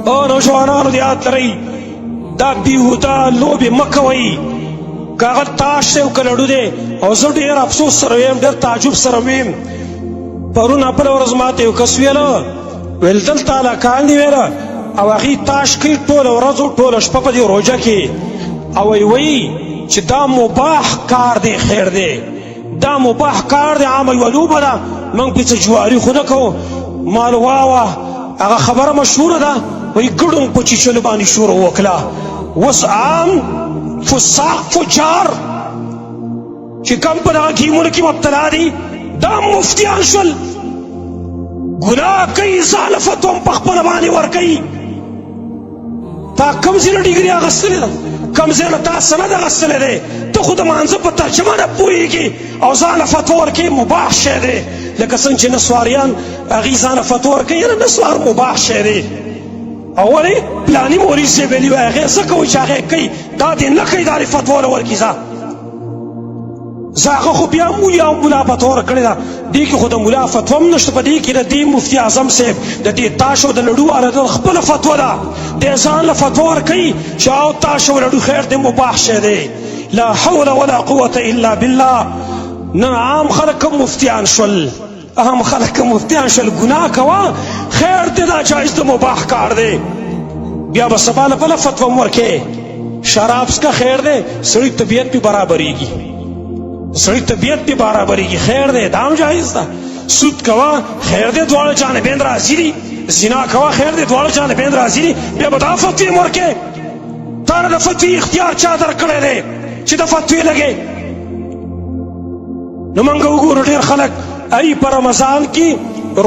او نوجوانانو دې یاد لرئ دا بیهوده لوبې مه کوئ که هغه تاش دی او که لډو دی او زه ډېر افسوس سره ویم ډېر تعجب سره ویم پرون بله ورځ ماته یو کس ویله ویل دلته هلکان دي ویله او هغې تاش کوي ټوله ورځ او ټوله شپه په دې روژه کې او وایي چې دا مباح کار دی خیر دی دا مباح کار دی عامه یوه لوبه ده موږ پې څه جواري خو نه کوو ما له واوه هغه خبره مشهوره ده وایي ګډون په چیچلو باندې شروع وکړه اوس عام فساق فجار چې کم په دغه ګیمونو کې مبتلا دي دا مفتیان شول ګناه کوي ځان فتوا هم په خپله باندې ورکوي تا کوم ځای نه ډګري اخیستلې ده کوم ځای نه تا سند اخیستلی دی ته خو د مانځه په ترجمه نه پوهېږي او ځانله فتوا ورکوي مباح شی دی لکه څنګه چې نسواریان هغې ځانله فتوا ورکوي یاره نسوار مباح شی دی او ولې پلاني موري صاحب ویلي وایي هغې څه کوئ چې هغې کوي دا دې نه کوي دا دې فتوا له ورکړي زه هغه خو بیا مولیا او ملا فتوا ورکړې ده دې کې خو د ملا فتوا هم نشته په دې کې د دې مفتي اعظم صاحب د دې تاش او د لډو والا د خپله فتوا ده دې ځان له فتوا ورکوي چې او تاش او لډو خیر دی مباح شی دی لا حول ولا قوة الا بالله نن عام خلک هم مفتیان شول عام خلک هم مفتیان شول ګناه کوه خیر دی دا جایز د مباح کار دی بیا به سبا له بله فتوا هم ورکې شراب څکه خیر دی سړي طبیعت پې برابریږي سړي طبیعت پې برابریږي خیر دی دا هم جایز ده سود کوه خیر دی دواړه جانبین راضي دي زنا کوه خیر دی دواړه جانبین راضي دي بیا به دا فتوې هم ورکې تا نه د فتوې اختیار چا درکړی دی چې د فتوې لګې نو موږ وګورو ډېر خلک ای په رمضان کې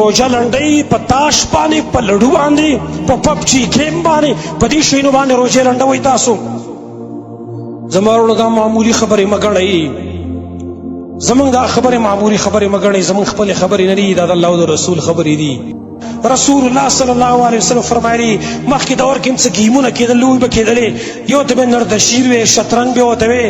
روژه لنډوي په تاش باندې په لډو باندې په پبجي گیم باندې په دې شیانو باندې روژې لنډوئ تاسو زما وروڼو دا معمولي خبرې مه ګڼئ زمونږ دا خبرې معمولي خبرې مه ګڼئ زمونږ خپلې خبرې نه دي دا د الله او د رسول خبرې دي رسول الله صلی الله علیه وسلم فرمایلي مخکې دور کې هم څه ګیمونه کېدل لوبې به کېدلې یو ته به نردشیر وې شطرنج به ورته وې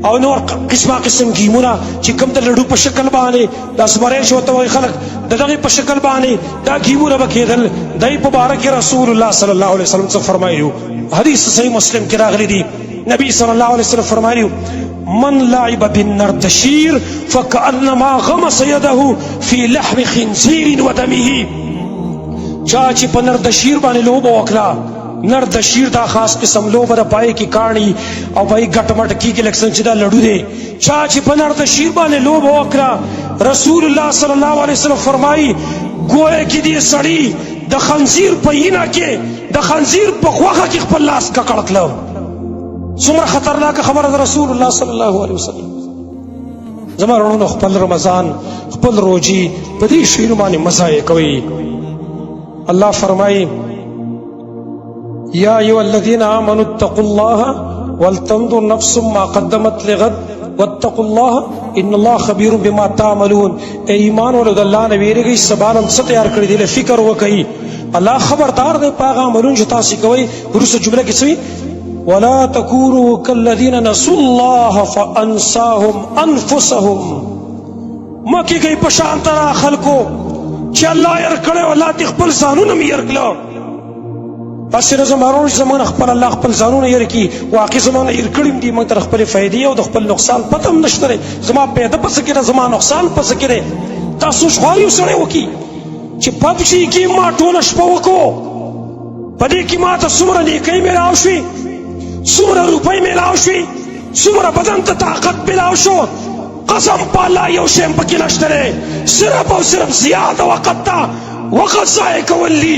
او نور قسمه قسم ګیمونه چې کوم د لډو په شکل باندې دا زمری چې ورته وایي خلک د دغې په شکل باندې دا ګیمونه به کېدل دی په باره کې رسول الله صلی الله علیه وسلم څه فرمایلي حدیث صحیح مسلم کې راغلی دی نبی صلی الله علیه وسلم فرمایلي من لعب بالنردشیر فکأنما غمس یده فی لحم خنزیر ودمه چا چې په نردشیر باندې لوبه وکړه نردشیر دا خاص قسم لوبه ده پای کې کاڼي او پای ګټ مټ کېږي لکه څنګه چې دا لډو دی چا چې په نردشیر باندې لوبه وکړه رسول الله صلی الله علیه وسلم فرمایي گویا کې دې سړي د خنزیر په وینه کې د خنزیر په غوښه کې خپل لاس ککړ کړه څومره خطرناکه خبره ده رسول الله صلی الله علیه وسلم زما وروڼو خپل رمضان خپل روژې په دې شیانو باندې مزه یې کوئ الله فرمایي یا ایها الذین آمنوا اتقوا الله ولتنظر نفس ما قدمت لغد واتقوا الله ان الله خبیر بما تعملون ای ایمان ولو د الله نه ویریږئ سبا نن څه تیار کړي دي فکر وکئ الله خبردار دی په هغه عملونو چې تاسې کوئ وروسته جمله کې څه وي ولا تکونوا کالذین نسوا الله فانساهم انفسهم مه کېږئ په شان تر خلکو چې الله یې هېر کړی الله دې خپل ځانونه مې هېر کړه هسې نه زما وروڼو چې زموږ نه خپل الله خپل ځانونه هېر کړي واقع زما نه هېر کړي هم دي موږ ته د خپلې فایدې او د خپل نقصان پته هم نشته دی زما پیده په څه کې ده زما نقصان په څه کې دی تاسو غواړئ یو سړی وکړي چې پبجي کې ما ټوله شپه وکړو په دې کې ما ته څومره نیکۍ میلاو شوې څومره روپۍ میلاو شوې څومره بدن ته طاقت میلاو شو قسم په الله یو شی هم پکې نشته دی صرف او صرف زیاده وقت ته وقت ضایع کول دي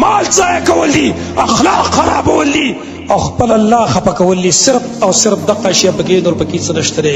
مال ضایع کول دي اخلاق خرابول دي او خپل الله خفه کول دي صرف او صرف دغه شی پکې نور پکې څه نشته دی